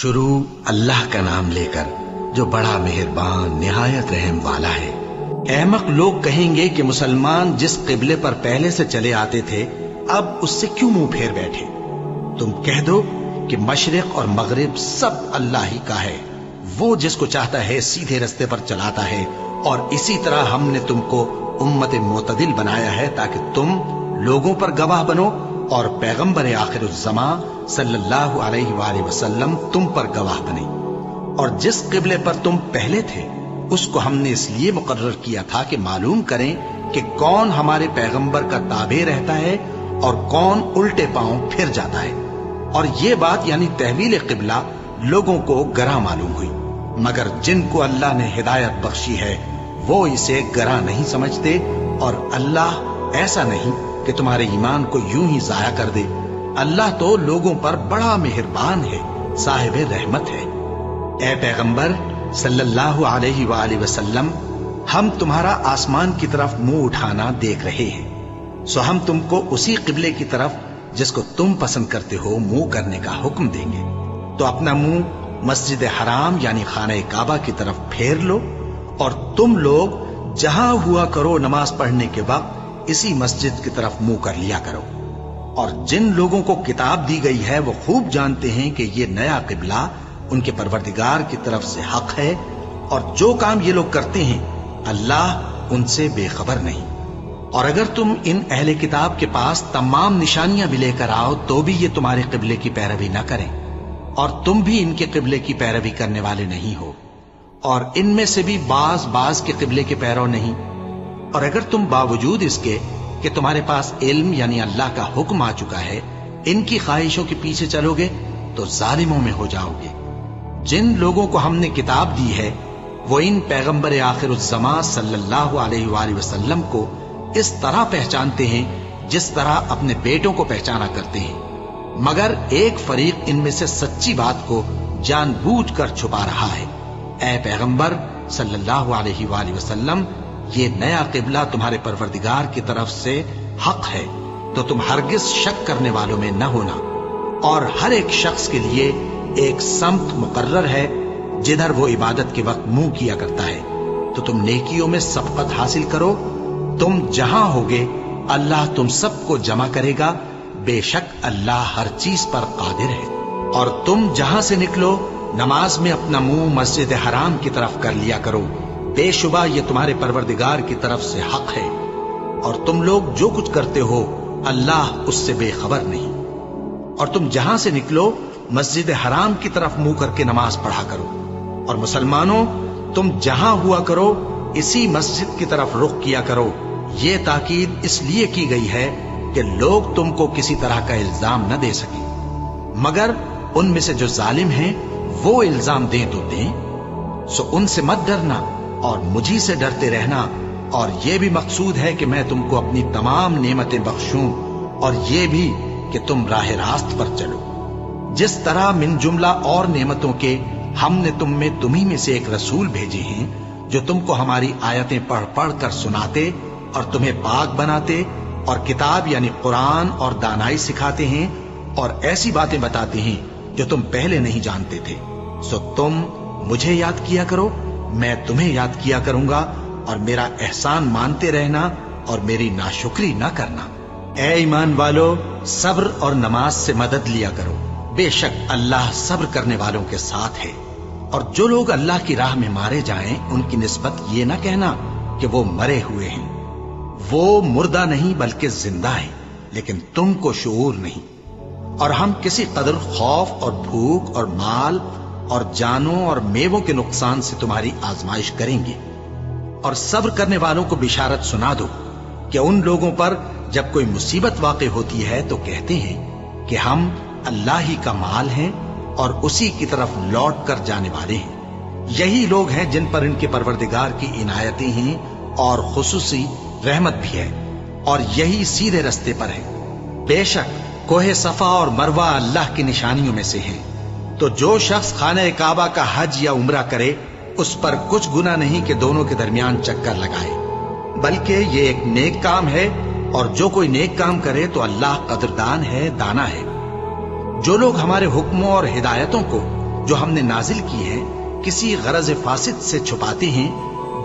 शुरू अल्लाह का नाम लेकर जो बड़ा मेहरबान निहायत रहम वाला है। अहमक लोग कहेंगे कि मुसलमान जिस किबले पर पहले से चले आते थे अब उससे क्यों मुंह फेर बैठे। तुम कह दो कि मशरिक और मगरिब सब अल्लाह ही का है, वो जिसको चाहता है सीधे रास्ते पर चलाता है। और इसी तरह हमने तुमको उम्मत मोतदिल बनाया है ताकि तुम लोगों पर गवाह बनो और पैगंबर आखिरुज़्ज़मा सल्लल्लाहु अलैहि वसल्लम तुम पर गवाह बने। और जिस किबले पर तुम पहले थे उसको हमने इसलिए मुकर्रर किया था कि मालूम करें कि कौन हमारे पैगंबर का ताबे रहता है और कौन उल्टे पांव फिर जाता है। और ये बात यानी तहवील किबला लोगों को गरा मालूम हुई, मगर जिनको अल्लाह ने हिदायत बख्शी है वो इसे गरा नहीं समझते। और अल्लाह ऐसा नहीं कि तुम्हारे ईमान को यूं ही जाया कर दे। अल्लाह तो लोगों पर बड़ा मेहरबान है, साहिब रहमत है। ए पैगंबर सल्लल्लाहु अलैहि वसल्लम, हम तुम्हारा आसमान की तरफ मुंह उठाना देख रहे हैं, सो हम तुमको उसी किबले की तरफ जिसको तुम पसंद करते हो मुंह करने का हुक्म देंगे। तो अपना मुंह मस्जिद हराम यानी खाना काबा की तरफ फेर लो और तुम लोग जहां हुआ करो नमाज पढ़ने के वक्त इसी मस्जिद की तरफ मुंह कर लिया करो। और जिन लोगों को किताब दी गई है वो खूब जानते हैं कि ये नया किबला उनके परवरदिगार की तरफ से हक है, और जो काम ये लोग करते हैं अल्लाह उनसे बेखबर नहीं। और अगर तुम इन अहले किताब के पास तमाम निशानियां भी लेकर आओ तो भी ये तुम्हारे किबले की पैरवी न करें, और तुम भी इनके किबले की पैरवी करने वाले नहीं हो, और इनमें से भी बाज के किबले के पैरव नहीं। और अगर तुम बावजूद इसके कि तुम्हारे पास इल्म यानी अल्लाह का हुक्म आ चुका है इनकी ख्वाहिशों के पीछे चलोगे तो जालिमों में हो जाओगे। जिन लोगों को हमने किताब दी है वो इन पैगंबर आखिरुज़्ज़मा सल्लल्लाहु अलैहि वसल्लम को इस तरह पहचानते हैं जिस तरह अपने बेटों को पहचाना करते हैं, मगर एक फरीक इनमें से सच्ची बात को जानबूझकर छुपा रहा है। ऐ पैगंबर सल्लल्लाहु अलैहि वसल्लम, ये नया किबला तुम्हारे परवरदिगार की तरफ से हक है, तो तुम हरगिज शक करने वालों में न होना। और हर एक शख्स के लिए एक सम्त मुकर्रर है जिधर वो इबादत के वक्त मुंह किया करता है। तो तुम नेकियों में सबकत हासिल करो, तुम जहां होगे अल्लाह तुम सबको जमा करेगा, बेशक अल्लाह हर चीज पर कादिर है। और तुम जहां से निकलो नमाज में अपना मुंह मस्जिद हराम की तरफ कर लिया करो, बेशुबा ये तुम्हारे परवरदिगार की तरफ से हक है, और तुम लोग जो कुछ करते हो अल्लाह उससे बेखबर नहीं। और तुम जहां से निकलो मस्जिद हराम की तरफ मुंह करके नमाज पढ़ा करो, और मुसलमानों तुम जहां हुआ करो इसी मस्जिद की तरफ रुख किया करो। ये ताकीद इसलिए की गई है कि लोग तुमको किसी तरह का इल्जाम न दे सके, मगर उनमें से जो जालिम हैं वो इल्जाम दें तो दें। सो उनसे मत डरना और मुझी से डरते रहना। और ये भी मकसूद है कि मैं तुमको अपनी तमाम नेमतें बख्शूं, और ये भी कि तुम राह रास्त पर चलो। जिस तरह मिन जुमला और नेमतों के हमने तुम्ही में से एक रसूल भेजे हैं जो तुमको हमारी आयतें पढ़ पढ़ कर सुनाते और तुम्हें पाक बनाते और किताब यानी कुरान और दानाई सिखाते हैं और ऐसी बातें बताते हैं जो तुम पहले नहीं जानते थे। सो तुम मुझे याद किया करो, मैं तुम्हें याद किया करूंगा, और मेरा एहसान मानते रहना और मेरी नाशुक्री न करना। ए ईमान वालो, सब्र और नमाज से मदद लिया करो, बेशक अल्लाह सब्र करने वालों के साथ है। और जो लोग अल्लाह की राह में मारे जाएं उनकी निस्बत ये न कहना कि वो मरे हुए हैं, वो मुर्दा नहीं बल्कि जिंदा है, लेकिन तुमको शऊर नहीं। और हम किसी कदर खौफ और भूख और माल और जानों और मेवों के नुकसान से तुम्हारी आजमाइश करेंगे। और सब्र करने वालों को बिशारत सुना दो कि उन लोगों पर जब कोई मुसीबत वाक़ई होती है तो कहते हैं कि हम अल्लाह ही का माल हैं और उसी की तरफ लौट कर जाने वाले हैं। यही लोग हैं जिन पर इनके परवरदिगार की इनायतें हैं और खुसूसी रहमत भी है, और यही सीधे रास्ते पर है। बेशक कोहे सफा और मरवा अल्लाह की निशानियों में से हैं। तो जो शख्स खाने काबा का हज या उम्रा करे उस पर कुछ गुनाह नहीं कि दोनों के दरमियान चक्कर लगाए, बल्कि ये एक नेक काम है, और जो कोई नेक काम करे तो अल्लाह कदरदान है, दाना है। जो लोग हमारे हुक्मों और हिदायतों को जो हमने नाजिल की हैं किसी गरज फासिद से छुपाते हैं,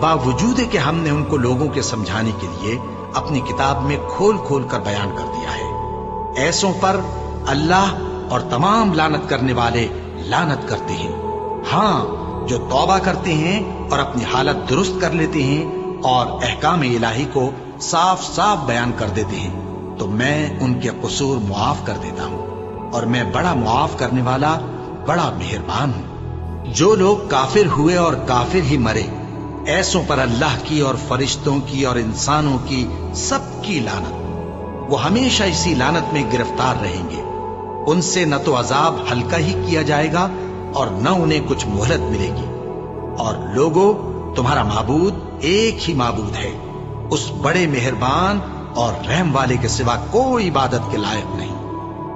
बावजूद कि हमने उनको लोगों के समझाने के लिए अपनी किताब में खोल खोल कर बयान कर दिया है। ऐसों पर अल्लाह और तमाम लानत करने वाले लानत करते हैं। हाँ, जो तौबा करते हैं और अपनी हालत दुरुस्त कर लेते हैं और अहकाम इलाही को साफ साफ बयान कर देते हैं, तो मैं उनके कसूर मुआफ कर देता हूं और मैं बड़ा मुआफ करने वाला, बड़ा मेहरबान हूं। जो लोग काफिर हुए और काफिर ही मरे, ऐसों पर अल्लाह की और फरिश्तों की और इंसानों की सबकी लानत। वो हमेशा इसी लानत में गिरफ्तार रहेंगे। उनसे न तो अजाब हल्का ही किया जाएगा और न उन्हें कुछ मोहलत मिलेगी। और लोगों, तुम्हारा माबूद एक ही माबूद है, उस बड़े मेहरबान और रहम वाले के सिवा कोई इबादत के लायक नहीं।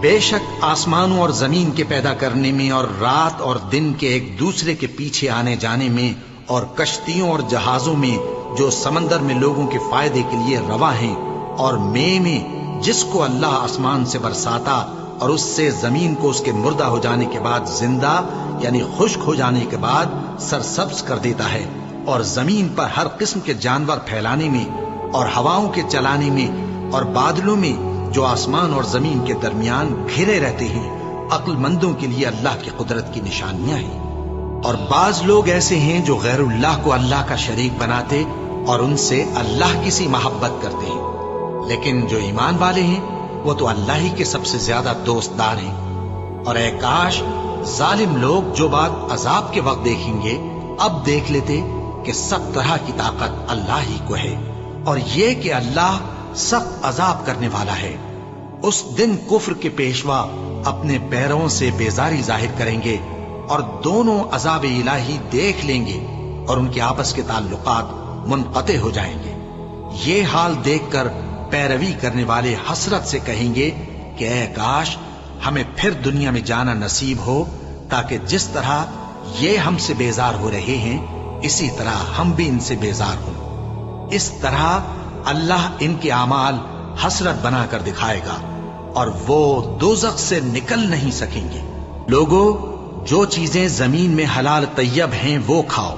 बेशक आसमानों और जमीन के पैदा करने में और रात और दिन के एक दूसरे के पीछे आने जाने में और कश्तियों और जहाजों में जो समंदर में लोगों के फायदे के लिए रवा हैं, और में जिसको अल्लाह आसमान से बरसाता और उससे जमीन को उसके मुर्दा हो जाने के बाद जिंदा यानी खुश्क हो जाने के बाद सरसब्ज कर देता है, और जमीन पर हर किस्म के जानवर फैलाने में और हवाओं के चलाने में और बादलों में जो आसमान और जमीन के दरमियान घिरे रहते हैं, अक्लमंदों के लिए अल्लाह की कुदरत की निशानियां हैं। और बाज लोग ऐसे हैं जो गैरुल्लाह को अल्लाह का शरीक बनाते और उनसे अल्लाह की सी मोहब्बत करते हैं, लेकिन जो ईमान वाले हैं वो तो अल्लाह ही के सबसे ज्यादा दोस्तदार हैं। और ऐ काश जालिम लोग जो बात अजाब के वक्त देखेंगे अब देख लेते कि सब तरह की ताकत अल्लाह ही को है, और ये कि अल्लाह सख्त अजाब करने वाला है। उस दिन कुफ्र के पेशवा अपने पैरों से बेजारी जाहिर करेंगे और दोनों अजाब इलाही देख लेंगे और उनके आपस के ताल्लुकात मुनक़ते हो जाएंगे। ये हाल देखकर पैरवी करने वाले हसरत से कहेंगे कि ऐ काश हमें फिर दुनिया में जाना नसीब हो, ताकि जिस तरह ये हमसे बेजार हो रहे हैं इसी तरह हम भी इनसे बेजार हों। इस तरह अल्लाह इनके आमाल हसरत बनाकर दिखाएगा और वो दोज़ख से निकल नहीं सकेंगे। लोगों, जो चीजें जमीन में हलाल तैयब हैं वो खाओ,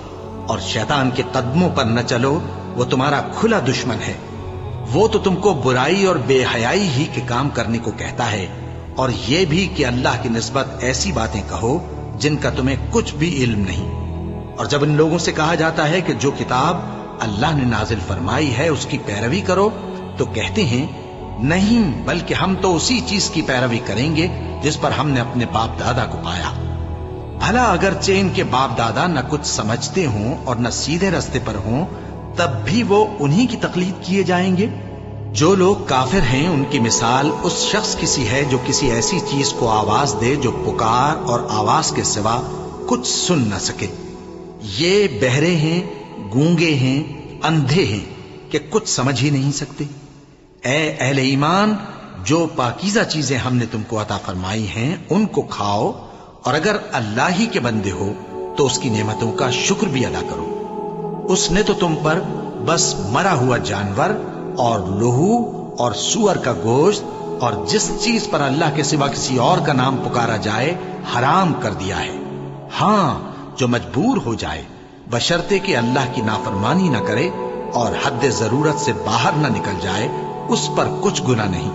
और शैतान के कदमों पर न चलो, वो तुम्हारा खुला दुश्मन है। वो तो तुमको बुराई और बेहयाई ही के काम करने को कहता है, और ये भी कि अल्लाह की निस्बत ऐसी बातें कहो जिनका तुम्हें कुछ भी इल्म नहीं। और जब इन लोगों से कहा जाता है कि जो किताब अल्लाह ने नाजिल फरमाई है उसकी पैरवी करो, तो कहते हैं नहीं, बल्कि हम तो उसी चीज की पैरवी करेंगे जिस पर हमने अपने बाप दादा को पाया। भला अगरचे इनके बाप दादा न कुछ समझते हों और न सीधे रास्ते पर हों, तब भी वो उन्हीं की तकलीद किए जाएंगे। जो लोग काफिर हैं उनकी मिसाल उस शख्स की सी है जो किसी ऐसी चीज को आवाज दे जो पुकार और आवाज के सिवा कुछ सुन न सके। ये बहरे हैं, गूंगे हैं, अंधे हैं कि कुछ समझ ही नहीं सकते। ऐ अहले ईमान, जो पाकीज़ा चीजें हमने तुमको अता फरमाई हैं उनको खाओ, और अगर अल्लाह ही के बंदे हो तो उसकी नेमतों का शुक्र भी अदा करो। उसने तो तुम पर बस मरा हुआ जानवर और लहू और सूअर का गोश्त और जिस चीज पर अल्लाह के सिवा किसी और का नाम पुकारा जाए हराम कर दिया है। हाँ, जो मजबूर हो जाए बशर्ते कि अल्लाह की नाफरमानी न करे और हद जरूरत से बाहर न निकल जाए, उस पर कुछ गुनाह नहीं।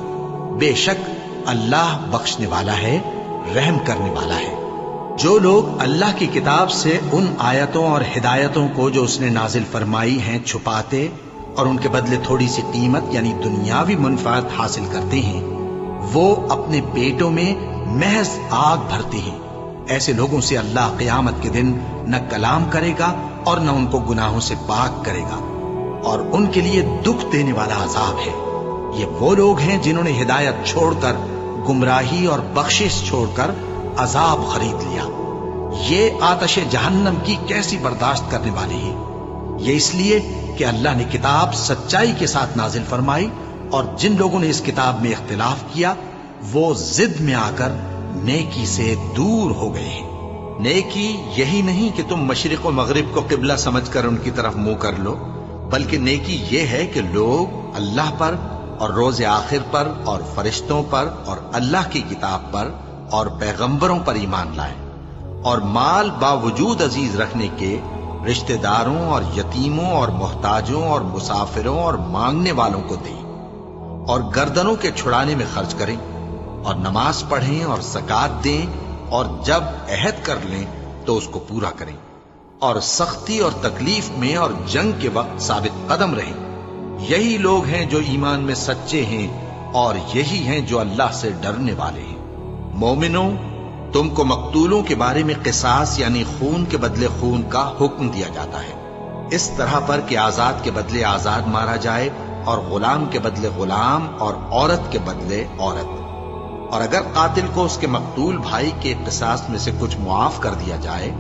बेशक अल्लाह बख्शने वाला है, रहम करने वाला है। जो लोग अल्लाह की किताब से उन आयतों और हिदायतों को जो उसने नाजिल फरमाई हैं छुपाते और उनके बदले थोड़ी सी कीमत यानी दुनियावी मुनफात हासिल करते हैं, वो अपने पेटों में महज आग भरते हैं। ऐसे लोगों से अल्लाह क़यामत के दिन न कलाम करेगा और न उनको गुनाहों से पाक करेगा, और उनके लिए दुख देने वाला अजाब है। ये वो लोग हैं जिन्होंने हिदायत छोड़कर, गुमराही और बख्शिश छोड़कर अजाब खरीद लिया। ये आतशे जहन्नम की कैसी बर्दाश्त करने वाले हैं। ये इसलिए कि अल्लाह ने किताब सच्चाई के साथ नाजिल फरमाई, और जिन लोगों ने इस किताब में इख्तिलाफ किया वो जिद में आकर नेकी से दूर हो गए हैं। नेकी यही नहीं कि तुम मशरिक और मगरिब को किबला समझकर उनकी तरफ मुंह कर लो, बल्कि नेकी ये है कि लोग अल्लाह पर और रोज़े आखिर पर और फरिश्तों पर और अल्लाह की किताब पर और पैगंबरों पर ईमान लाएं اور مال باوجود عزیز رکھنے کے رشتہ داروں اور یتیموں اور محتاجوں اور مسافروں اور مانگنے والوں کو دیں، اور گردنوں کے چھڑانے میں خرچ کریں، اور نماز پڑھیں اور زکات دیں، اور جب عہد کر لیں تو اس کو پورا کریں، اور سختی اور تکلیف میں اور جنگ کے وقت ثابت قدم رہیں۔ یہی لوگ ہیں جو ایمان میں سچے ہیں، اور یہی ہیں جو اللہ سے ڈرنے والے ہیں۔ مومنوں، تم کو مقتولوں کے بارے میں قصاص یعنی خون کے بدلے خون کا حکم دیا جاتا ہے، اس طرح پر کہ آزاد کے بدلے آزاد مارا جائے، اور غلام کے بدلے غلام، اور عورت کے بدلے عورت۔ اور اگر قاتل کو اس کے مقتول بھائی کے قصاص میں سے کچھ معاف کر دیا جائے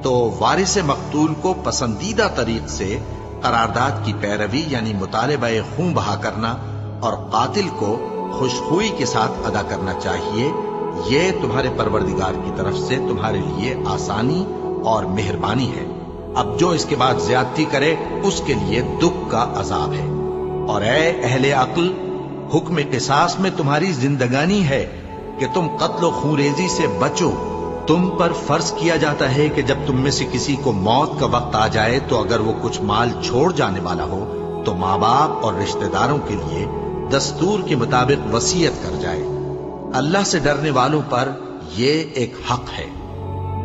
تو وارث مقتول کو پسندیدہ طریق سے قرارداد کی پیروی یعنی مطالبہ خون بہا کرنا اور قاتل کو خوشخوئی کے ساتھ ادا کرنا چاہیے۔ یہ تمہارے پروردگار کی طرف سے تمہارے لیے آسانی اور مہربانی ہے۔ اب جو اس کے بعد زیادتی کرے اس کے لیے دکھ کا عذاب ہے۔ اور اے اہل عقل، حکم قصاص میں تمہاری زندگانی ہے کہ تم قتل و خونریزی سے بچو۔ تم پر فرض کیا جاتا ہے کہ جب تم میں سے کسی کو موت کا وقت آ جائے تو اگر وہ کچھ مال چھوڑ جانے والا ہو تو ماں باپ اور رشتہ داروں کے لیے دستور کے مطابق وصیت کر جائے۔ اللہ سے ڈرنے والوں پر یہ ایک حق ہے۔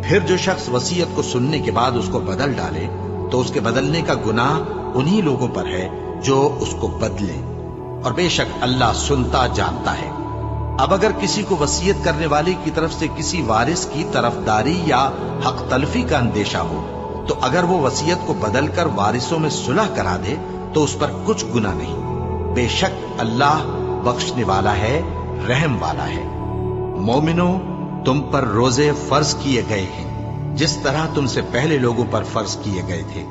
پھر جو شخص وصیت کو سننے کے بعد اس کو بدل ڈالے تو اس کے بدلنے کا گناہ انہی لوگوں پر ہے جو اس کو بدلیں، اور بے شک اللہ سنتا جانتا ہے۔ اب اگر کسی کو وصیت کرنے والے کی طرف سے کسی وارث کی طرفداری یا حق تلفی کا اندیشہ ہو تو اگر وہ وصیت کو بدل کر وارثوں میں صلح کرا دے تو اس پر کچھ گناہ نہیں، بے شک اللہ بخشنے والا ہے، رحم والا ہے۔ مومنوں، تم پر روزے فرض کیے گئے ہیں جس طرح تم سے پہلے لوگوں پر فرض کیے گئے تھے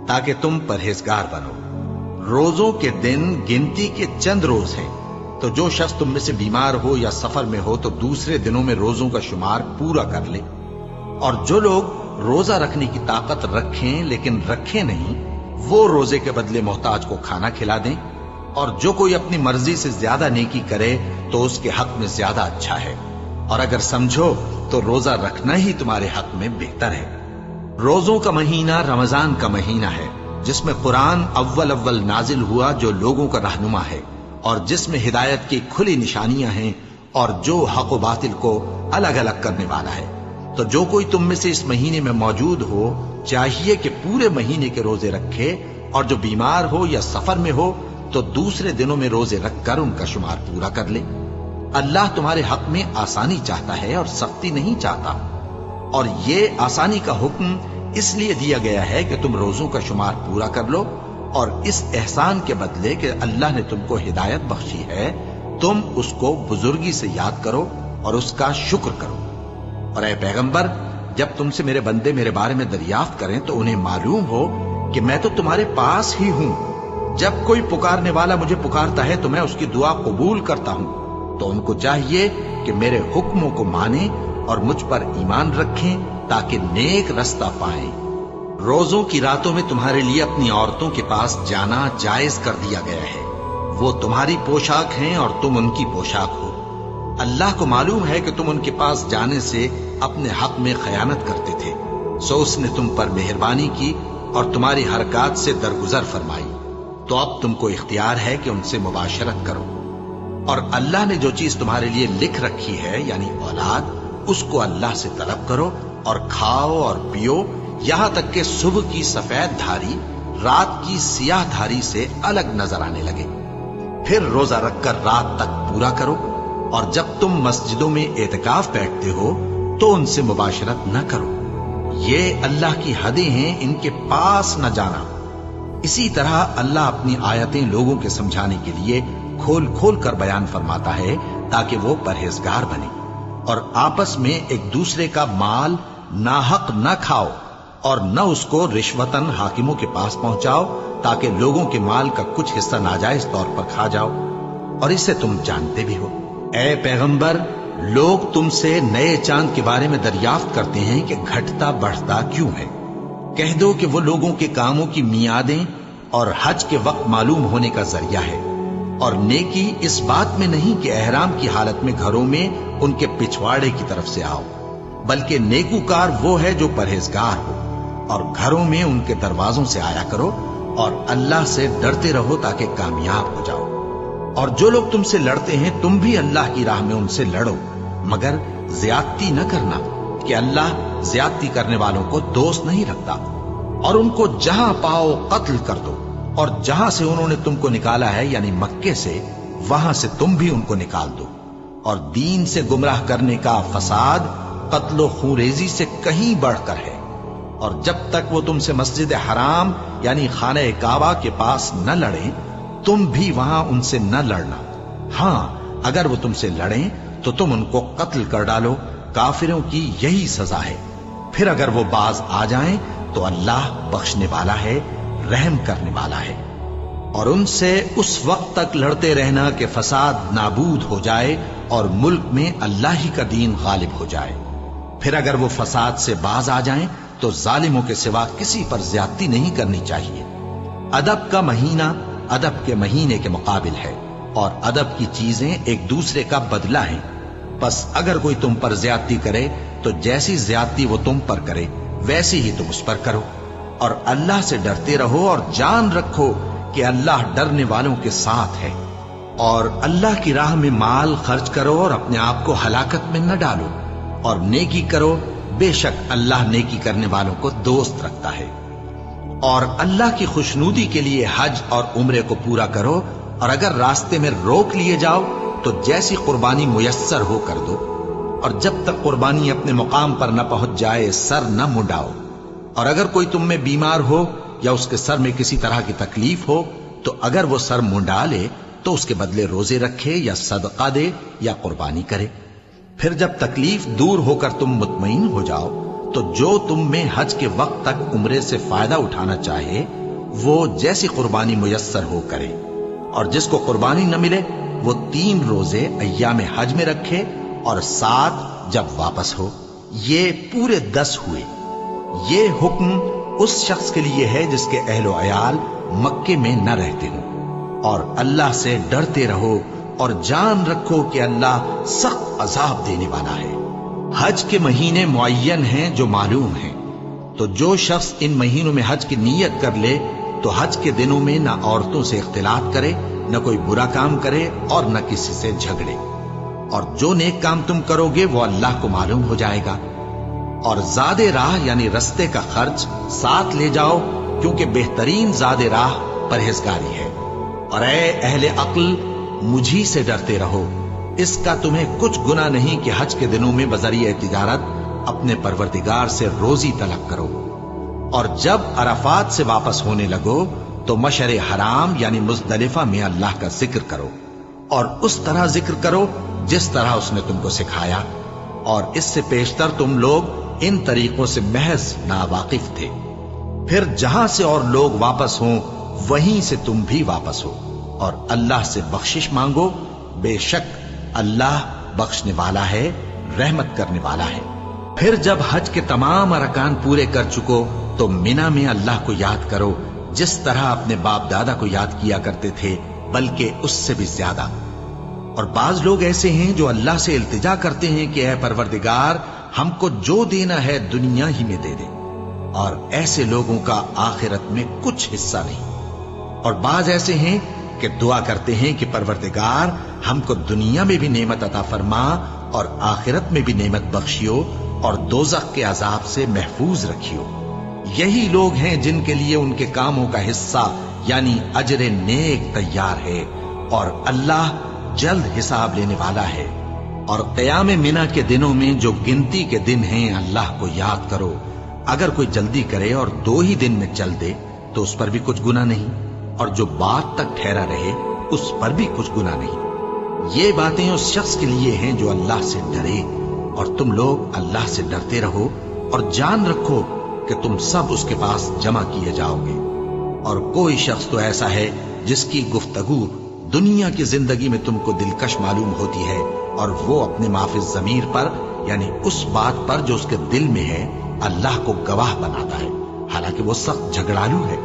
تاکہ تم پرہیزگار بنو۔ روزوں کے دن گنتی کے چند روز ہیں، تو جو شخص تم میں سے بیمار ہو یا سفر میں ہو تو دوسرے دنوں میں روزوں کا شمار پورا کر لے۔ اور جو لوگ روزہ رکھنے کی طاقت رکھیں لیکن رکھیں نہیں، وہ روزے کے بدلے محتاج کو کھانا کھلا دیں۔ اور جو کوئی اپنی مرضی سے زیادہ نیکی کرے تو اس کے حق میں زیادہ اچھا ہے، اور اگر سمجھو تو روزہ رکھنا ہی تمہارے حق میں بہتر ہے۔ روزوں کا مہینہ رمضان کا مہینہ ہے جس میں قرآن اول نازل ہوا، جو لوگوں کا رہنما ہے اور جس میں ہدایت کی کھلی نشانیاں ہیں اور جو حق و باطل کو الگ الگ کرنے والا ہے۔ تو جو کوئی تم میں سے اس مہینے میں موجود ہو چاہیے کہ پورے مہینے کے روزے رکھے، اور جو بیمار ہو یا سفر میں ہو تو دوسرے دنوں میں روزے رکھ کر ان کا شمار پورا کر لے۔ اللہ تمہارے حق میں آسانی چاہتا ہے اور سختی نہیں چاہتا، اور یہ آسانی کا حکم اس لیے دیا گیا ہے کہ تم روزوں کا شمار پورا کر لو، اور اس احسان کے بدلے کہ اللہ نے تم کو ہدایت بخشی ہے تم اس کو بزرگی سے یاد کرو اور اس کا شکر کرو۔ اور اے پیغمبر، جب تم سے میرے بندے میرے بارے میں دریافت کریں تو انہیں معلوم ہو کہ میں تو تمہارے پاس ہی ہوں۔ جب کوئی پکارنے والا مجھے پکارتا ہے تو میں اس کی دعا قبول کرتا ہوں۔ تو ان کو چاہیے کہ میرے حکموں کو مانیں اور مجھ پر ایمان رکھیں تاکہ نیک رستہ پائیں۔ روزوں کی راتوں میں تمہارے لیے اپنی عورتوں کے پاس جانا جائز کر دیا گیا ہے، وہ تمہاری پوشاک ہیں اور تم ان کی پوشاک ہو۔ اللہ کو معلوم ہے کہ تم ان کے پاس جانے سے اپنے حق میں خیانت کرتے تھے، سو اس نے تم پر مہربانی کی اور تمہاری حرکات سے درگزر فرمائی، تو اب تم کو اختیار ہے کہ ان سے مباشرت کرو۔ اور اللہ نے جو چیز تمہارے لیے لکھ رکھی ہے یعنی اولاد، اس کو اللہ سے طلب کرو اور کھاؤ اور پیو، یہاں تک کہ صبح کی سفید دھاری رات کی سیاہ دھاری سے الگ نظر آنے لگے۔ پھر روزہ رکھ کر رات تک پورا کرو، اور جب تم مسجدوں میں اعتکاف بیٹھتے ہو تو ان سے مباشرت نہ کرو، یہ اللہ کی حدیں ہیں، ان کے پاس نہ جانا۔ اسی طرح اللہ اپنی آیتیں لوگوں کے سمجھانے کے لیے کھول کھول کر بیان فرماتا ہے تاکہ وہ پرہیزگار بنے، اور آپس میں ایک دوسرے کا مال ناحق نہ کھاؤ، اور نہ اس کو رشوتاً حاکموں کے پاس پہنچاؤ تاکہ لوگوں کے مال کا کچھ حصہ ناجائز طور پر کھا جاؤ، اور اسے تم جانتے بھی ہو۔ اے پیغمبر، لوگ تم سے نئے چاند کے بارے میں دریافت کرتے ہیں کہ گھٹتا بڑھتا کیوں ہے۔ کہہ دو کہ وہ لوگوں کے کاموں کی میعادیں اور حج کے وقت معلوم ہونے کا ذریعہ ہے، اور نیکی اس بات میں نہیں کہ احرام کی حالت میں گھروں میں ان کے پچھواڑے کی طرف سے آؤ، बल्कि नेकूकार वो है जो परहेजगार हो। और घरों में उनके दरवाजों से आया करो और अल्लाह से डरते रहो ताकि कामयाब हो जाओ। और जो लोग तुमसे लड़ते हैं तुम भी अल्लाह की राह में उनसे लड़ो, मगर ज्यादती न करना कि अल्लाह ज्यादती करने वालों को दोस्त नहीं रखता। और उनको जहां पाओ कत्ल कर दो, और जहां से उन्होंने तुमको निकाला है यानी मक्के से, वहां से तुम भी उनको निकाल दो। और दीन से गुमराह करने का फसाद कत्लो खूरेजी से कहीं बढ़कर है। और जब तक वो तुमसे मस्जिद हराम यानी खाने काबा के पास न लड़े, तुम भी वहां उनसे न लड़ना। हां, अगर वो तुमसे लड़ें तो तुम उनको कत्ल कर डालो। काफिरों की यही सजा है। फिर अगर वो बाज आ जाएं तो अल्लाह बख्शने वाला है, रहम करने वाला है। और उनसे उस वक्त तक लड़ते रहना कि फसाद नाबूद हो जाए और मुल्क में अल्लाह ही का दीन गालिब हो जाए। फिर अगर वो फसाद से बाज आ जाएं तो जालिमों के सिवा किसी पर ज्यादती नहीं करनी चाहिए। अदब का महीना अदब के महीने के मुकाबिल है, और अदब की चीजें एक दूसरे का बदला है। बस अगर कोई तुम पर ज्यादती करे तो जैसी ज्यादती वो तुम पर करे वैसी ही तुम उस पर करो। और अल्लाह से डरते रहो और जान रखो कि अल्लाह डरने वालों के साथ है। और अल्लाह की राह में माल खर्च करो और अपने आप को हलाकत में न डालो, और नेकी करो, बेशक अल्लाह नेकी करने वालों को दोस्त रखता है। और अल्लाह की खुशनूदी के लिए हज और उम्रे को पूरा करो, और अगर रास्ते में रोक लिए जाओ तो जैसी कुर्बानी मुयस्सर हो कर दो। और जब तक कुर्बानी अपने मुकाम पर न पहुंच जाए सर न मुंडाओ। और अगर कोई तुम में बीमार हो या उसके सर में किसी तरह की तकलीफ हो तो अगर वो सर मुंडा ले तो उसके बदले रोजे रखे या सदका दे या कुर्बानी करे। फिर जब तकलीफ दूर होकर तुम मुतमईन हो जाओ तो जो तुम में हज के वक्त तक उम्रे से फायदा उठाना चाहे वो जैसी कुर्बानी मुयस्सर हो करे। और जिसको कुर्बानी न मिले वो 3 रोजे अय्याम हज में रखे और 7 जब वापस हो। ये पूरे 10 हुए। ये हुक्म उस शख्स के लिए है जिसके अहलो अयाल मक्के में न रहते हों। और अल्लाह से डरते रहो और जान रखो कि अल्लाह सख्त अजाब देने वाला है। हज के महीने मुअय्यन हैं जो मालूम हैं। तो जो शख्स इन महीनों में हज की नीयत कर ले तो हज के दिनों में न औरतों से इख्तिलात करे, न कोई बुरा काम करे और न किसी से झगड़े। और जो नेक काम तुम करोगे वो अल्लाह को मालूम हो जाएगा। और ज़ादे राह यानी रस्ते का खर्च साथ ले जाओ, क्योंकि बेहतरीन ज़ादे राह परहेजगारी है। और ऐ अहले अक्ल, मुझी से डरते रहो। इसका तुम्हें कुछ गुनाह नहीं कि हज के दिनों में बजरिए तिजारत अपने परवरदिगार से रोजी तलब करो। और जब अराफात से वापस होने लगो तो मशर हराम यानी मुज़दलिफा में अल्लाह का जिक्र करो, और उस तरह जिक्र करो जिस तरह उसने तुमको सिखाया। और इससे पेशतर तुम लोग इन तरीकों से महज नावाकिफ थे। फिर जहां से और लोग वापस हों वहीं से तुम भी वापस हो, और अल्लाह से बख्शिश मांगो। बेशक अल्लाह बख्शने वाला है, रहमत करने वाला है। फिर जब हज के तमाम अरकान पूरे कर चुको तो मिना में अल्लाह को याद करो जिस तरह अपने बाप दादा को याद किया करते थे, बल्कि उससे भी ज्यादा। और बाज लोग ऐसे हैं जो अल्लाह से इल्तिजा करते हैं कि ऐ परवरदिगार, हमको जो देना है दुनिया ही में दे दे। और ऐसे लोगों का आखिरत में कुछ हिस्सा नहीं। और बाज ऐसे हैं कि दुआ करते हैं कि परवरदिगार हमको दुनिया में भी नेमत अता फरमा और आखिरत में भी नेमत बख्शियो और दोज़ख के अजाब से महफूज रखियो। यही लोग हैं जिनके लिए उनके कामों का हिस्सा यानी अजरे नेक तैयार है, और अल्लाह जल्द हिसाब लेने वाला है। और क़याम मिना के दिनों में जो गिनती के दिन हैं अल्लाह को याद करो। अगर कोई जल्दी करे और 2 ही दिन में चल दे तो उस पर भी कुछ गुनाह नहीं, और जो बात तक ठहरा रहे उस पर भी कुछ गुनाह नहीं। ये बातें उस शख्स के लिए हैं जो अल्लाह से डरे। और तुम लोग अल्लाह से डरते रहो और जान रखो कि तुम सब उसके पास जमा किए जाओगे। और कोई शख्स तो ऐसा है जिसकी गुफ्तगू दुनिया की जिंदगी में तुमको दिलकश मालूम होती है, और वो अपने माफिज ज़मीर पर यानी उस बात पर जो उसके दिल में है अल्लाह को गवाह बनाता है, हालांकि वो सख्त झगड़ालू है।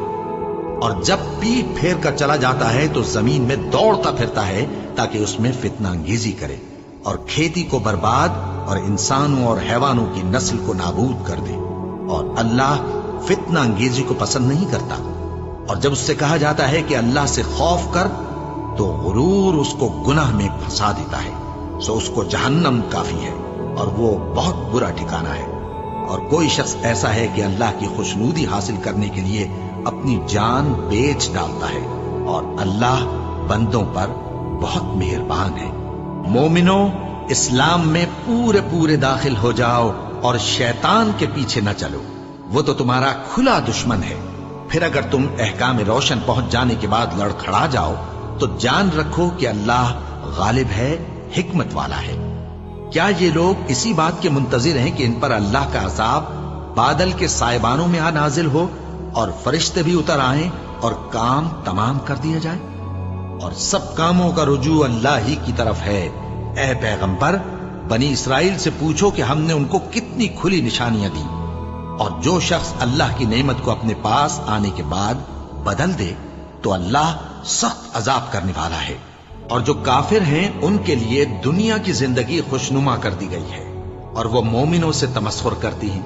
और जब पीठ फेर कर चला जाता है तो जमीन में दौड़ता फिरता है ताकि उसमें फितना अंगेजी करे और खेती को बर्बाद اور انسانوں اور حیوانوں کی نسل کو نابود کر دے۔ اور اللہ فتنہ انگیزی کو پسند نہیں کرتا، اور جب اس سے کہا جاتا ہے کہ اللہ سے خوف کر تو غرور اس کو گناہ میں پھنسا دیتا ہے، سو اس کو جہنم کافی ہے اور وہ بہت برا ٹھکانہ ہے۔ اور کوئی شخص ایسا ہے کہ اللہ کی خوشنودی حاصل کرنے کے لیے اپنی جان بیچ ڈالتا ہے، اور اللہ بندوں پر بہت مہربان ہے۔ مومنو، اسلام میں پورے داخل ہو جاؤ اور شیطان کے پیچھے نہ چلو، وہ تو تمہارا کھلا دشمن ہے۔ پھر اگر تم احکام روشن پہنچ جانے کے بعد لڑکھڑا جاؤ تو جان رکھو کہ اللہ غالب ہے، حکمت والا ہے۔ کیا یہ لوگ اسی بات کے منتظر ہیں کہ ان پر اللہ کا عذاب بادل کے سائبانوں میں نازل ہو اور فرشتے بھی اتر آئیں اور کام تمام کر دیا جائے؟ اور سب کاموں کا رجوع اللہ ہی کی طرف ہے۔ اے پیغمبر، بنی اسرائیل سے پوچھو کہ ہم نے ان کو کتنی کھلی نشانیاں دی، اور جو شخص اللہ کی نعمت کو اپنے پاس آنے کے بعد بدل دے تو اللہ سخت عذاب کرنے والا ہے۔ اور جو کافر ہیں ان کے لیے دنیا کی زندگی خوشنما کر دی گئی ہے، اور وہ مومنوں سے تمسخر کرتی ہیں،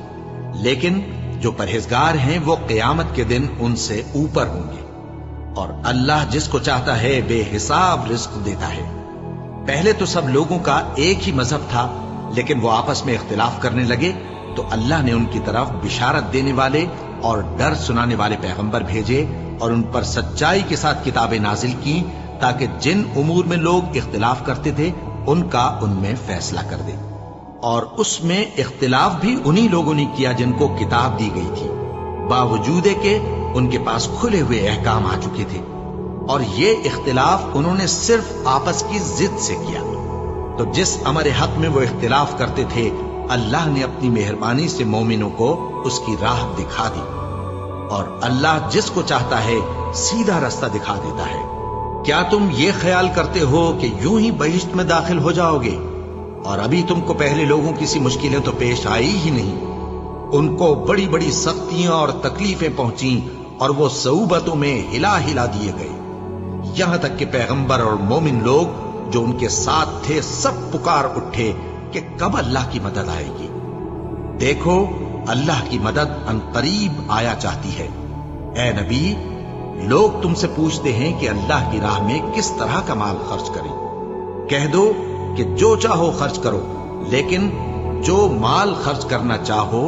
لیکن جو پرہیزگار ہیں وہ قیامت کے دن ان سے اوپر ہوں گے۔ اور اللہ جس کو چاہتا ہے بے حساب رزق دیتا ہے۔ پہلے تو سب لوگوں کا ایک ہی مذہب تھا، لیکن وہ آپس میں اختلاف کرنے لگے تو اللہ نے ان کی طرف بشارت دینے والے اور ڈر سنانے والے پیغمبر بھیجے، اور ان پر سچائی کے ساتھ کتابیں نازل کی، تاکہ جن امور میں لوگ اختلاف کرتے تھے ان کا ان میں فیصلہ کر دے۔ اور اس میں اختلاف بھی انہی لوگوں نے کیا جن کو کتاب دی گئی تھی، باوجود کہ ان کے پاس کھلے ہوئے احکام آ چکے تھے، اور یہ اختلاف انہوں نے صرف آپس کی ضد سے کیا۔ تو جس امر حق میں وہ اختلاف کرتے تھے اللہ نے اپنی مہربانی سے مومنوں کو اس کی راہ دکھا دی، اور اللہ جس کو چاہتا ہے سیدھا رستہ دکھا دیتا ہے۔ کیا تم یہ خیال کرتے ہو کہ یوں ہی بہشت میں داخل ہو جاؤ گے، اور ابھی تم کو پہلے لوگوں کی سی مشکلیں تو پیش آئی ہی نہیں؟ ان کو بڑی بڑی سختیاں اور تکلیفیں پہنچیں، اور وہ صعوبتوں میں ہلا دیے گئے، یہاں تک کہ پیغمبر اور مومن لوگ جو ان کے ساتھ تھے سب پکار اٹھے کہ کب اللہ کی مدد آئے گی۔ دیکھو، اللہ کی مدد عنقریب آیا چاہتی ہے۔ اے نبی، لوگ تم سے پوچھتے ہیں کہ اللہ کی راہ میں کس طرح کا مال خرچ کریں۔ کہہ دو کہ جو چاہو خرچ کرو، لیکن جو مال خرچ کرنا چاہو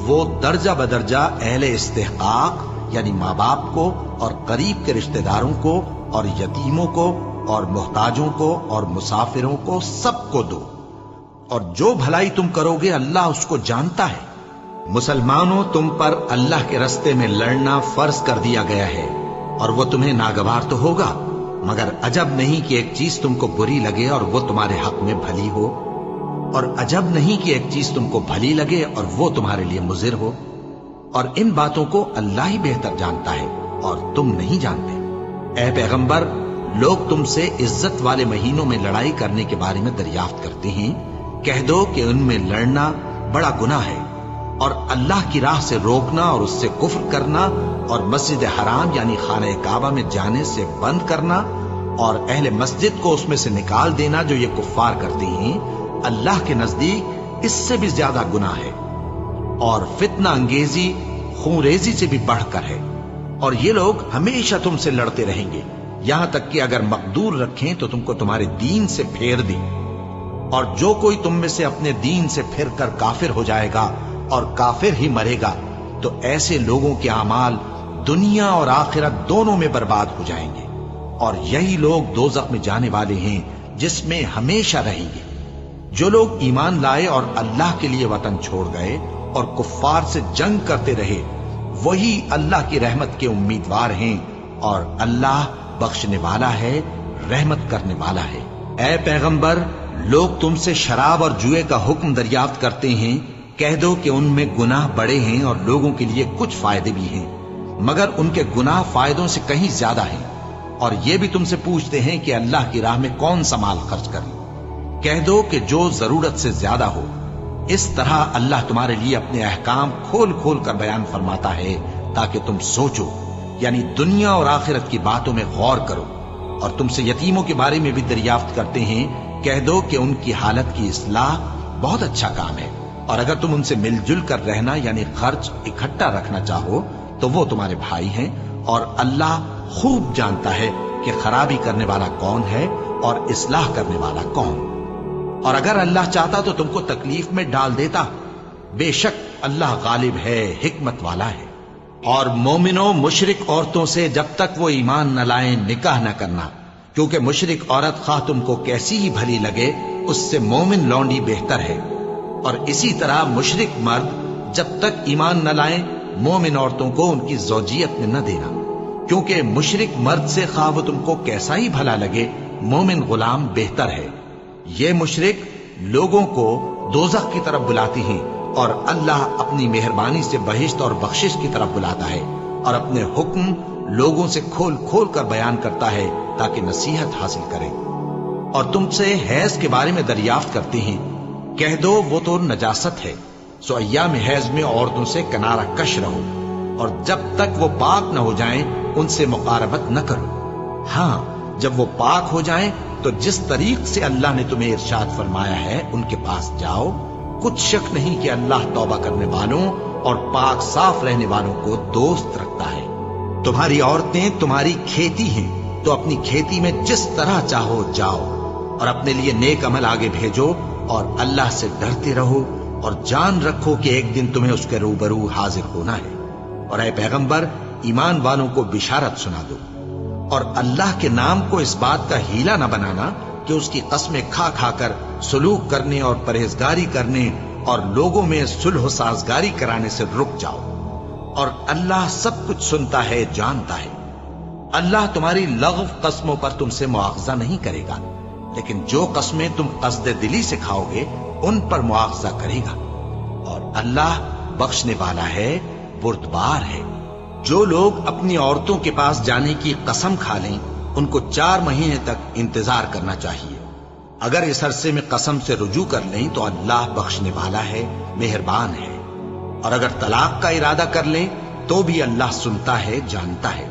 وہ درجہ بدرجہ اہل استحقاق یعنی ماں باپ کو اور قریب کے رشتہ داروں کو اور یتیموں کو اور محتاجوں کو اور مسافروں کو سب کو دو، اور جو بھلائی تم کرو گے اللہ اس کو جانتا ہے۔ مسلمانوں، تم پر اللہ کے رستے میں لڑنا فرض کر دیا گیا ہے، اور وہ تمہیں ناگوار تو ہوگا، مگر عجب نہیں کہ ایک چیز تم کو بری لگے اور وہ تمہارے حق میں بھلی ہو، اور عجب نہیں کہ ایک چیز تم کو بھلی لگے اور وہ تمہارے لیے مضر ہو۔ اور ان باتوں کو اللہ ہی بہتر جانتا ہے اور تم نہیں جانتے۔ اے پیغمبر، لوگ تم سے عزت والے مہینوں میں لڑائی کرنے کے بارے میں دریافت کرتے ہیں، کہہ دو کہ ان میں لڑنا بڑا گناہ ہے، اور اللہ کی راہ سے روکنا اور اس سے کفر کرنا اور مسجد حرام یعنی خانہ کعبہ میں جانے سے بند کرنا اور اہل مسجد کو اس میں سے نکال دینا جو یہ کفار کرتے ہیں، اللہ کے نزدیک اس سے بھی زیادہ گناہ ہے، اور فتنہ انگیزی خونریزی سے بھی بڑھ کر ہے۔ اور یہ لوگ ہمیشہ تم سے لڑتے رہیں گے، یہاں تک کہ اگر مقدور رکھیں تو تم کو تمہارے دین سے پھیر دیں، اور جو کوئی تم میں سے اپنے دین سے پھر کر کافر ہو جائے گا اور کافر ہی مرے گا تو ایسے لوگوں کے اعمال دنیا اور آخرت دونوں میں برباد ہو جائیں گے، اور یہی لوگ دوزخ میں جانے والے ہیں جس میں ہمیشہ رہیں گے۔ جو لوگ ایمان لائے اور اللہ کے لیے وطن چھوڑ گئے اور کفار سے جنگ کرتے رہے وہی اللہ کی رحمت کے امیدوار ہیں، اور اللہ بخشنے والا ہے، رحمت کرنے والا ہے۔ اے پیغمبر، لوگ تم سے شراب اور جوئے کا حکم دریافت کرتے ہیں، کہہ دو کہ ان میں گناہ بڑے ہیں اور لوگوں کے لیے کچھ فائدے بھی ہیں، مگر ان کے گناہ فائدوں سے کہیں زیادہ ہیں۔ اور یہ بھی تم سے پوچھتے ہیں کہ اللہ کی راہ میں کون سا مال خرچ کریں، کہہ دو کہ جو ضرورت سے زیادہ ہو۔ اس طرح اللہ تمہارے لیے اپنے احکام کھول کھول کر بیان فرماتا ہے تاکہ تم سوچو، یعنی دنیا اور آخرت کی باتوں میں غور کرو۔ اور تم سے یتیموں کے بارے میں بھی دریافت کرتے ہیں، کہہ دو کہ ان کی حالت کی اصلاح बहुत अच्छा काम है, और अगर तुम उनसे मिलजुल कर रहना यानी खर्च इकट्ठा रखना चाहो तो वो तुम्हारे भाई हैं, और अल्लाह खूब जानता है कि खराबी करने वाला कौन है और इस्लाह करने वाला कौन। और अगर अल्लाह चाहता तो तुमको तकलीफ में डाल देता, बेशक अल्लाह गालिब है, हिकमत वाला है। और मोमिनो, मुशरिक औरतों से जब तक वो ईमान न लाएं निकाह न करना, क्योंकि मुशरिक औरत खा तुमको कैसी ही भली लगे उससे मोमिन लौंडी बेहतर है। और इसी तरह मुशरिक मर्द जब तक ईमान न लाएं मोमिन औरतों को उनकी ज़ौजियत में न देना, क्योंकि मुशरिक मर्द से खा वो तुमको कैसा ही भला लगे मोमिन गुलाम बेहतर है। ये मुशरिक लोगों को दोज़ख की तरफ बुलाती हैं, और अल्लाह अपनी मेहरबानी से बहिश्त और बख्शिश की तरफ बुलाता है, और अपने हुक्म लोगों से खोल खोल कर बयान करता है ताकि नसीहत हासिल करें। और तुमसे हैज के बारे में दरियाफ्त करती हैं, कह दो वो तो नजासत है, सो अय्याम हैज में औरतों से किनारा कश रहो, और जब तक वो पाक न हो जाएं उनसे मुकारबत न करो। हाँ, जब वो पाक हो जाएं तो जिस तरीक से अल्लाह ने तुम्हें इरशाद फरमाया है उनके पास जाओ। कुछ शक नहीं कि अल्लाह तौबा करने वालों और पाक साफ रहने वालों को दोस्त रखता है। तुम्हारी औरतें तुम्हारी खेती हैं, तो अपनी खेती में जिस तरह चाहो जाओ, और अपने लिए नेक अमल आगे भेजो, और अल्लाह से डरते रहो, और जान रखो कि एक दिन तुम्हें उसके रूबरू हाजिर होना है। और ऐ पैगंबर, ईमान वालों को बिशारत सुना दो, और अल्लाह के नाम को इस बात का हीला न बनाना कि उसकी कसमें खा खा कर सुलूक करने और परहेजगारी करने और लोगों में सुलह साजगारी कराने से रुक जाओ। और अल्लाह सब कुछ सुनता है, जानता है। अल्लाह तुम्हारी लग़व कस्मों पर तुमसे मुआवजा नहीं करेगा, लेकिन जो कस्में तुम कसदे दिली से खाओगे उन पर मुआवजा करेगा। और अल्लाह बख्शने वाला है, बुर्दबार है। जो लोग अपनी औरतों के पास जाने की कसम खा लें उनको 4 महीने तक इंतजार करना चाहिए। अगर इस अरसे में कसम से रुजू कर लें तो अल्लाह बख्शने वाला है, मेहरबान है। और अगर तलाक का इरादा कर लें तो भी अल्लाह सुनता है, जानता है।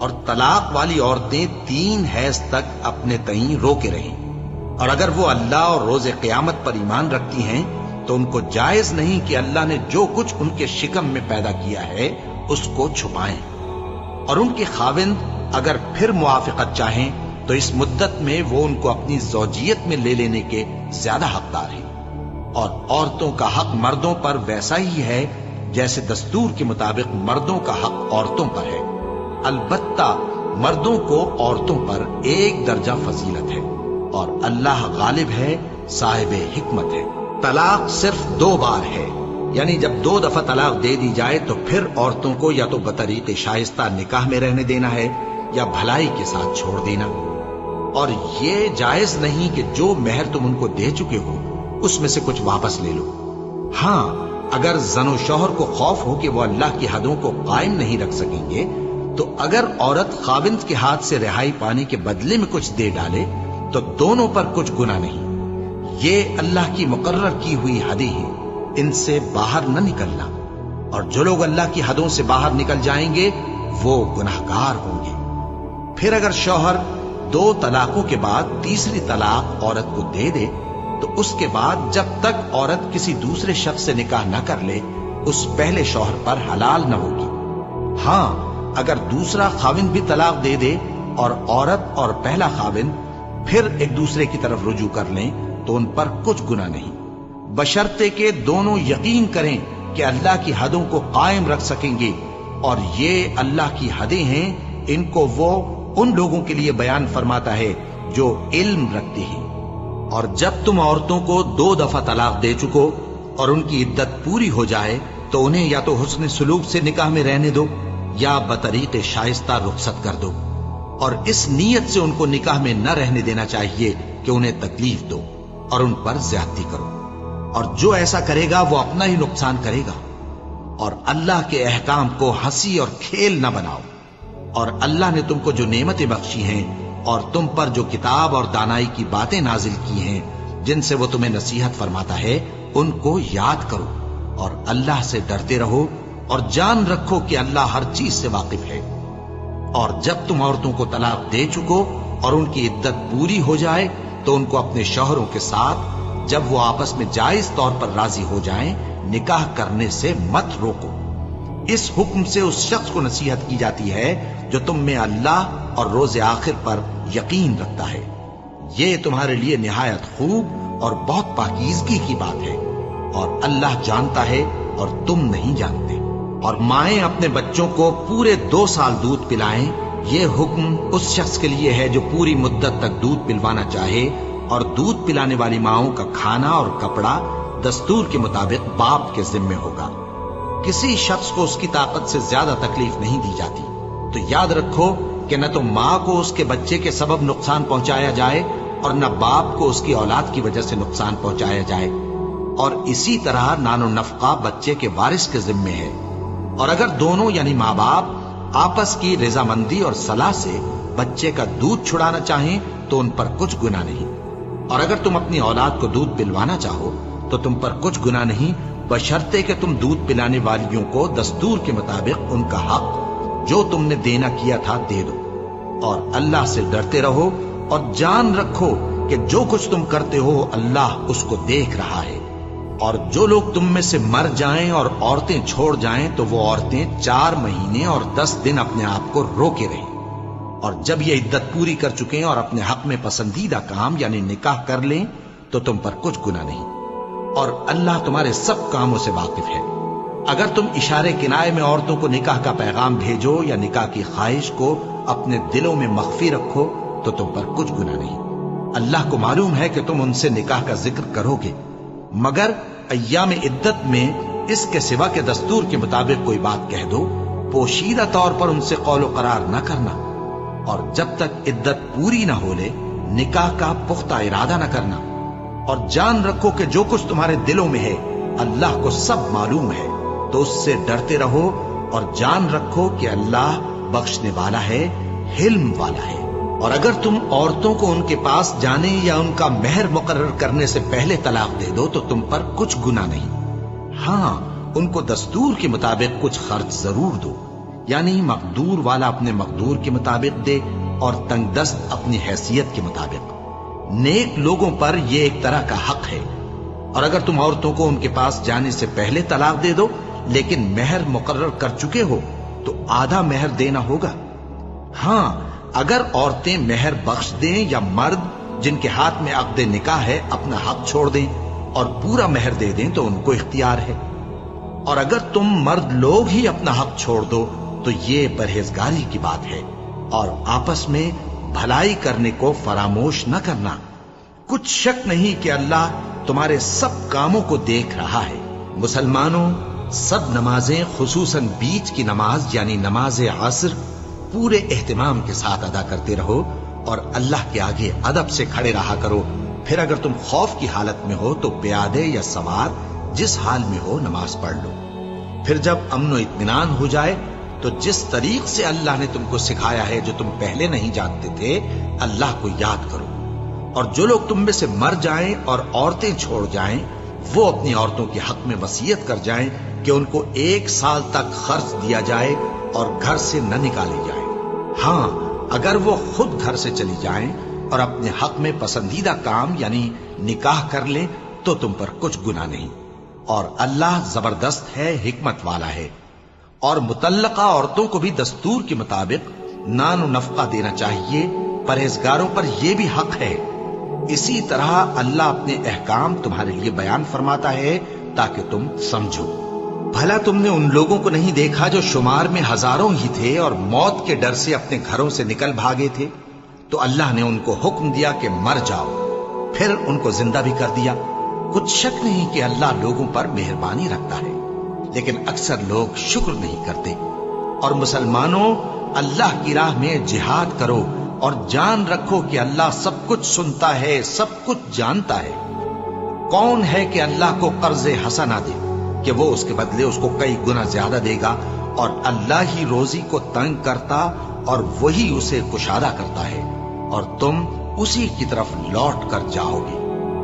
और तलाक वाली औरतें 3 हैज तक अपने तईं रोके रहें। और अगर वो अल्लाह और रोजे क़यामत पर ईमान रखती हैं तो उनको जायज नहीं कि अल्लाह ने जो कुछ उनके शिकम में पैदा किया है उसको छुपाएं। और उनके खाविंद अगर फिर मुआफ़िक़त चाहें तो इस मुद्दत में वो उनको अपनी ज़ौजियत में ले लेने के ज्यादा हकदार हैं। और औरतों का हक मर्दों पर वैसा ही है जैसे दस्तूर के मुताबिक मर्दों का हक औरतों पर है। अलबत्ता मर्दों को औरतों पर 1 दर्जा फजीलत है, और अल्लाह गालिब है, साहिब हिकमत है। तलाक सिर्फ 2 बार है, यानी जब 2 दफा तलाक दे दी जाए तो फिर औरतों को या तो बतरीक़े शाइस्ता निकाह में रहने देना है या भलाई के साथ छोड़ देना। और ये जायज नहीं कि जो मेहर तुम उनको दे चुके हो उसमें से कुछ वापस ले लो। हाँ, अगर जनो शौहर को खौफ हो कि वो अल्लाह की हदों को कायम नहीं रख सकेंगे तो अगर औरत खाविंद के हाथ से रिहाई पाने के बदले में कुछ दे डाले तो दोनों पर कुछ गुनाह नहीं। ये अल्लाह की मुकर्रर की हुई हदें हैं, इनसे बाहर न निकलना। और जो लोग अल्लाह की हदों से बाहर निकल जाएंगे वो गुनाहगार होंगे। फिर अगर शौहर 2 तलाकों के बाद तीसरी तलाक औरत को दे दे तो उसके बाद जब तक औरत किसी दूसरे शख्स से निकाह न कर ले उस पहले शौहर पर हलाल न होगी। हाँ, अगर दूसरा खाविंद भी तलाक दे दे और औरत और पहला खाविंद फिर एक दूसरे की तरफ रुजू कर लें तो उन पर कुछ गुनाह नहीं, बशर्ते के दोनों यकीन करें कि अल्लाह की हदों को कायम रख सकेंगे। और ये अल्लाह की हदें हैं, इनको वो उन लोगों के लिए बयान फरमाता है जो इल्म रखते हैं। और जब तुम औरतों को 2 दफा तलाक दे चुको और उनकी इद्दत पूरी हो जाए तो उन्हें या तो हुस्न सुलूक से निकाह में रहने दो या बतरीक़े शाइस्ता रुखसत कर दो। और इस नीयत से उनको निकाह में न रहने देना चाहिए कि उन्हें तकलीफ दो और उन पर ज्यादती करो। और जो ऐसा करेगा वो अपना ही नुकसान करेगा। और अल्लाह के अहकाम को हंसी और खेल न बनाओ। और अल्लाह ने तुमको जो नेमतें बख्शी हैं और तुम पर जो किताब और दानाई की बातें नाजिल की हैं जिनसे वो तुम्हें नसीहत फरमाता है उनको याद करो और अल्लाह से डरते रहो और जान रखो कि अल्लाह हर चीज से वाकिफ है। और जब तुम औरतों को तलाक दे चुको और उनकी इद्दत पूरी हो जाए तो उनको अपने शौहरों के साथ جب وہ آپس میں جائز طور پر راضی ہو جائیں نکاح کرنے سے مت روکو۔ اس حکم سے اس شخص کو نصیحت کی جاتی ہے جو تم میں اللہ اور روز آخر پر یقین رکھتا ہے۔ یہ تمہارے لیے نہایت خوب اور بہت پاکیزگی کی بات ہے، اور اللہ جانتا ہے اور تم نہیں جانتے۔ اور مائیں اپنے بچوں کو پورے 2 سال دودھ پلائیں، یہ حکم اس شخص کے لیے ہے جو پوری مدت تک دودھ پلوانا چاہے، اور دودھ پلانے والی ماؤں کا کھانا اور کپڑا دستور کے مطابق باپ کے ذمے ہوگا۔ کسی شخص کو اس کی طاقت سے زیادہ تکلیف نہیں دی جاتی، تو یاد رکھو کہ نہ تو ماں کو اس کے بچے کے سبب نقصان پہنچایا جائے اور نہ باپ کو اس کی اولاد کی وجہ سے نقصان پہنچایا جائے، اور اسی طرح نان و نفقہ بچے کے وارث کے ذمے ہے۔ اور اگر دونوں یعنی ماں باپ آپس کی رضامندی اور صلاح سے بچے کا دودھ چھڑانا چاہیں تو ان پر کچھ گناہ نہیں، اور اگر تم اپنی اولاد کو دودھ پلوانا چاہو تو تم پر کچھ گناہ نہیں، بشرطے کہ تم دودھ پلانے والیوں کو دستور کے مطابق ان کا حق جو تم نے دینا کیا تھا دے دو، اور اللہ سے ڈرتے رہو، اور جان رکھو کہ جو کچھ تم کرتے ہو اللہ اس کو دیکھ رہا ہے۔ اور جو لوگ تم میں سے مر جائیں اور عورتیں چھوڑ جائیں تو وہ عورتیں 4 مہینے اور 10 دن اپنے آپ کو روکے رہیں، اور جب یہ عدت پوری کر چکیں اور اپنے حق میں پسندیدہ کام یعنی نکاح کر لیں تو تم پر کچھ گناہ نہیں، اور اللہ تمہارے سب کاموں سے واقف ہے۔ اگر تم اشارے کنائے میں عورتوں کو نکاح کا پیغام بھیجو یا نکاح کی خواہش کو اپنے دلوں میں مخفی رکھو تو تم پر کچھ گناہ نہیں۔ اللہ کو معلوم ہے کہ تم ان سے نکاح کا ذکر کرو گے، مگر ایام عدت میں اس کے سوا کے دستور کے مطابق کوئی بات کہہ دو، پوشیدہ طور پر ان سے قول و قرار نہ کرنا، اور جب تک عدت پوری نہ ہو لے نکاح کا پختہ ارادہ نہ کرنا، اور جان رکھو کہ جو کچھ تمہارے دلوں میں ہے اللہ کو سب معلوم ہے، تو اس سے ڈرتے رہو، اور جان رکھو کہ اللہ بخشنے والا ہے، حلم والا ہے۔ اور اگر تم عورتوں کو ان کے پاس جانے یا ان کا مہر مقرر کرنے سے پہلے طلاق دے دو تو تم پر کچھ گناہ نہیں، ہاں ان کو دستور کے مطابق کچھ خرچ ضرور دو، یعنی مقدور والا اپنے مقدور کے مطابق دے اور تنگ دست اپنی حیثیت کے مطابق۔ نیک لوگوں پر یہ ایک طرح کا حق ہے۔ اور اگر تم عورتوں کو ان کے پاس جانے سے پہلے طلاق دے دو لیکن مہر مقرر کر چکے ہو تو آدھا مہر دینا ہوگا۔ ہاں اگر عورتیں مہر بخش دیں یا مرد جن کے ہاتھ میں عقد نکاح ہے اپنا حق چھوڑ دیں اور پورا مہر دے دیں تو ان کو اختیار ہے۔ اور اگر تم مرد لوگ ہی اپنا حق چھوڑ دو تو یہ پرہیزگاری کی بات ہے، اور آپس میں بھلائی کرنے کو فراموش نہ کرنا۔ کچھ شک نہیں کہ اللہ تمہارے سب کاموں کو دیکھ رہا ہے۔ مسلمانوں، سب نمازیں خصوصاً بیچ کی نماز یعنی نماز عصر پورے اہتمام کے ساتھ ادا کرتے رہو، اور اللہ کے آگے ادب سے کھڑے رہا کرو۔ پھر اگر تم خوف کی حالت میں ہو تو پیادے یا سوار جس حال میں ہو نماز پڑھ لو۔ پھر جب امن و اطمینان ہو جائے تو جس طریق سے اللہ نے تم کو سکھایا ہے جو تم پہلے نہیں جانتے تھے اللہ کو یاد کرو۔ اور جو لوگ تم میں سے مر جائیں اور عورتیں چھوڑ جائیں وہ اپنی عورتوں کے حق میں وصیت کر جائیں کہ ان کو 1 سال تک خرچ دیا جائے اور گھر سے نہ نکالی جائے۔ ہاں اگر وہ خود گھر سے چلی جائیں اور اپنے حق میں پسندیدہ کام یعنی نکاح کر لیں تو تم پر کچھ گناہ نہیں، اور اللہ زبردست ہے، حکمت والا ہے۔ اور مطلقہ عورتوں کو بھی دستور کے مطابق نان و نفقہ دینا چاہیے، پرہیزگاروں پر یہ بھی حق ہے۔ اسی طرح اللہ اپنے احکام تمہارے لیے بیان فرماتا ہے تاکہ تم سمجھو۔ بھلا تم نے ان لوگوں کو نہیں دیکھا جو شمار میں ہزاروں ہی تھے اور موت کے ڈر سے اپنے گھروں سے نکل بھاگے تھے؟ تو اللہ نے ان کو حکم دیا کہ مر جاؤ، پھر ان کو زندہ بھی کر دیا۔ کچھ شک نہیں کہ اللہ لوگوں پر مہربانی رکھتا ہے، لیکن اکثر لوگ شکر نہیں کرتے۔ اور مسلمانوں، اللہ کی راہ میں جہاد کرو اور جان رکھو کہ اللہ سب کچھ سنتا ہے، سب کچھ جانتا ہے۔ کون ہے کہ اللہ کو قرض حسنہ دے کہ وہ اس کے بدلے اس کو کئی گنا زیادہ دے گا؟ اور اللہ ہی روزی کو تنگ کرتا اور وہی اسے کشادہ کرتا ہے، اور تم اسی کی طرف لوٹ کر جاؤ گے۔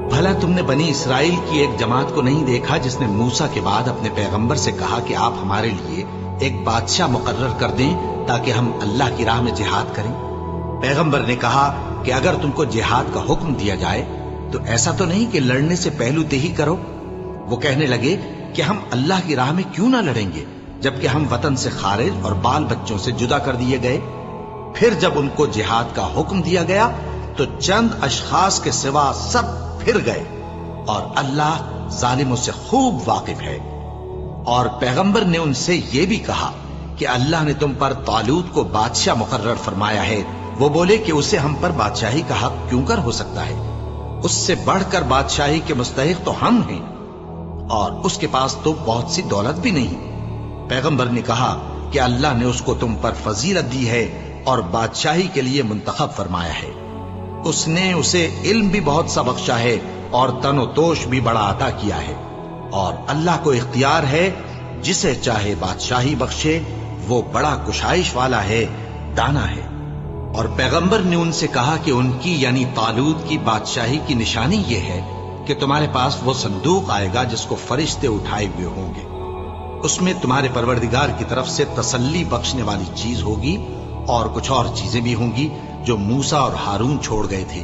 بھلا تم نے بنی اسرائیل کی ایک جماعت کو نہیں دیکھا جس نے موسیٰ کے بعد اپنے پیغمبر سے کہا کہ آپ ہمارے لیے ایک بادشاہ مقرر کر دیں تاکہ ہم اللہ کی راہ میں جہاد کریں؟ پیغمبر نے کہا کہ اگر تم کو جہاد کا حکم دیا جائے تو ایسا تو نہیں کہ لڑنے سے پہلو تہی کرو؟ وہ کہنے لگے کہ ہم اللہ کی راہ میں کیوں نہ لڑیں گے جبکہ ہم وطن سے خارج اور بال بچوں سے جدا کر دیے گئے۔ پھر جب ان کو جہاد کا حکم دیا گیا تو چند اشخاص کے سوا سب پھر گئے، اور اللہ ظالموں سے خوب واقف ہے۔ اور پیغمبر نے ان سے یہ بھی کہا کہ اللہ نے تم پر طالوت کو بادشاہ مقرر فرمایا ہے۔ وہ بولے کہ اسے ہم پر بادشاہی کا حق کیوں کر ہو سکتا ہے؟ اس سے بڑھ کر بادشاہی کے مستحق تو ہم ہیں، اور اس کے پاس تو بہت سی دولت بھی نہیں۔ پیغمبر نے کہا کہ اللہ نے اس کو تم پر فضیلت دی ہے اور بادشاہی کے لیے منتخب فرمایا ہے۔ اس نے اسے علم بھی بہت سا بخشا ہے اور تن و توش بھی بڑا عطا کیا ہے، اور اللہ کو اختیار ہے جسے چاہے بادشاہی بخشے، وہ بڑا کشائش والا ہے، دانا ہے۔ اور پیغمبر نے ان سے کہا کہ ان کی یعنی طالوت کی بادشاہی کی نشانی یہ ہے کہ تمہارے پاس وہ صندوق آئے گا جس کو فرشتے اٹھائے ہوئے ہوں گے۔ اس میں تمہارے پروردگار کی طرف سے تسلی بخشنے والی چیز ہوگی، اور کچھ اور چیزیں بھی ہوں گی جو موسیٰ اور ہارون چھوڑ گئے تھے۔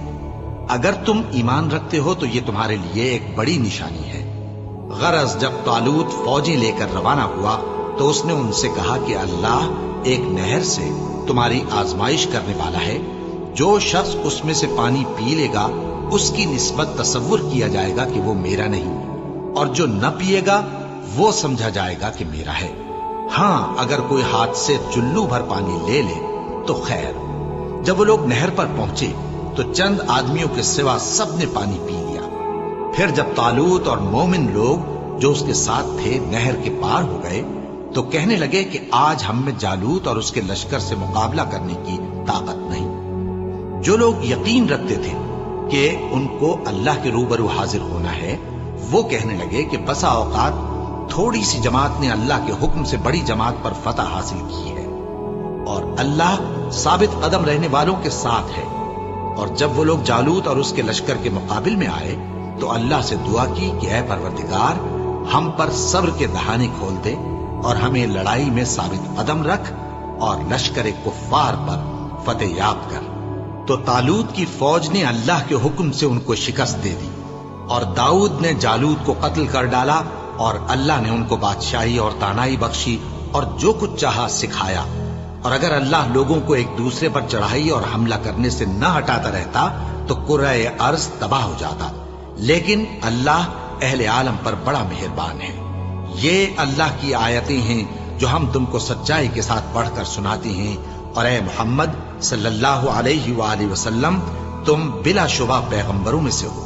اگر تم ایمان رکھتے ہو تو یہ تمہارے لیے ایک بڑی نشانی ہے۔ غرض جب طالوت فوجیں لے کر روانہ ہوا تو اس نے ان سے کہا کہ اللہ ایک نہر سے تمہاری آزمائش کرنے والا ہے، جو شخص اس میں سے پانی پی لے گا اس کی نسبت تصور کیا جائے گا کہ وہ میرا نہیں، اور جو نہ پیے گا وہ سمجھا جائے گا کہ میرا ہے۔ ہاں اگر کوئی ہاتھ سے چلو بھر پانی لے لے تو خیر۔ جب وہ لوگ نہر پر پہنچے تو چند آدمیوں کے سوا سب نے پانی پی لیا۔ پھر جب طالوت اور مومن لوگ جو اس کے ساتھ تھے نہر کے پار ہو گئے تو کہنے لگے کہ آج ہم میں جالوت اور اس کے لشکر سے مقابلہ کرنے کی طاقت نہیں۔ جو لوگ یقین رکھتے تھے کہ ان کو اللہ کے روبرو حاضر ہونا ہے، وہ کہنے لگے کہ بسا اوقات تھوڑی سی جماعت نے اللہ کے حکم سے بڑی جماعت پر فتح حاصل کی ہے، اور اللہ ثابت قدم رہنے والوں کے ساتھ ہے۔ اور جب وہ لوگ جالوت اور اس کے لشکر کے مقابل میں آئے تو اللہ سے دعا کی کہ اے پروردگار، ہم پر صبر کے دہانے کھول دے اور ہمیں لڑائی میں ثابت قدم رکھ اور لشکر کفار پر فتح یاب کر۔ تو طالوت کی فوج نے اللہ کے حکم سے ان کو شکست دے دی، اور داؤد نے جالوت کو قتل کر ڈالا، اور اللہ نے ان کو بادشاہی اور دانائی بخشی اور جو کچھ چاہا سکھایا۔ اور اگر اللہ لوگوں کو ایک دوسرے پر چڑھائی اور حملہ کرنے سے نہ ہٹاتا رہتا تو کرۂ ارض تباہ ہو جاتا، لیکن اللہ اہل عالم پر بڑا مہربان ہے۔ یہ اللہ کی آیتیں ہیں جو ہم تم کو سچائی کے ساتھ پڑھ کر سناتے ہیں، اور اے محمد صلی اللہ علیہ وآلہ وسلم، تم بلا شبہ پیغمبروں میں سے ہو۔